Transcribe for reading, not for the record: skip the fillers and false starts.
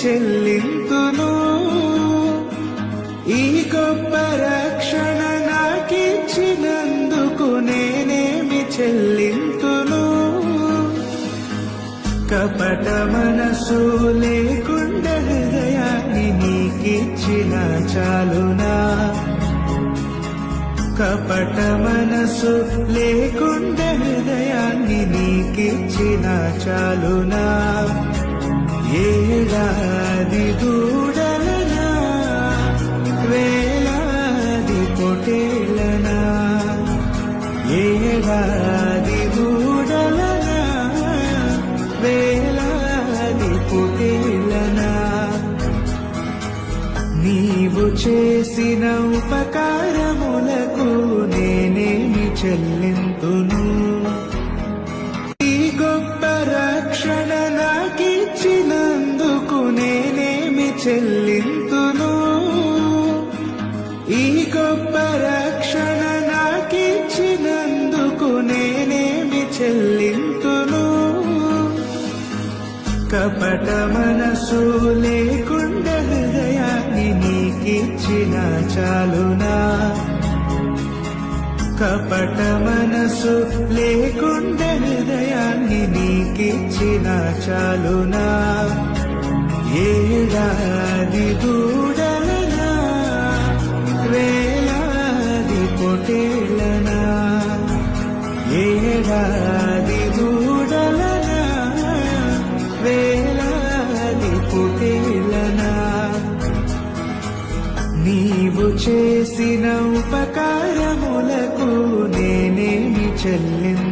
చెల్లింతును. ఈ గొప్ప రక్షణ నాకిచ్చినందుకు నేనేమి చెల్లింతును. కపట మనసు లేకుండా హృదయాన్ని నీకిచ్చిన చాలునా. కపట మనసు లేకుండా హృదయాన్ని నీకిచ్చిన చాలునా. ఏడాది దూడలనా వేలాది పొటేలనా. ఏడాది దూడలనా వేలాది పొటేలనా. నీవు చేసిన ఉపకారములకు నేనేమి చెల్లింతును. ఈ గొప్ప రక్షణ నాకిచ్చినందుకు నేనేమి చెల్లింతును. ఈ గొప్ప రక్షణ నాకిచ్చినందుకు నేనేమి చెల్లింతును. కపట మనసు లేకుండా హృదయాన్ని నీకిచ్చిన చాలునా. కపట మనసు లేకుండా హృదయాన్ని నీకిచ్చిన చాలునా. ఏడాది దూడలనా వేలాది పొటేలనా. ఏడాది దూడలనా వేలాది పొటేలనా. నీవు చేసిన ఉపకారములకు నేనేమి చెల్లింతును.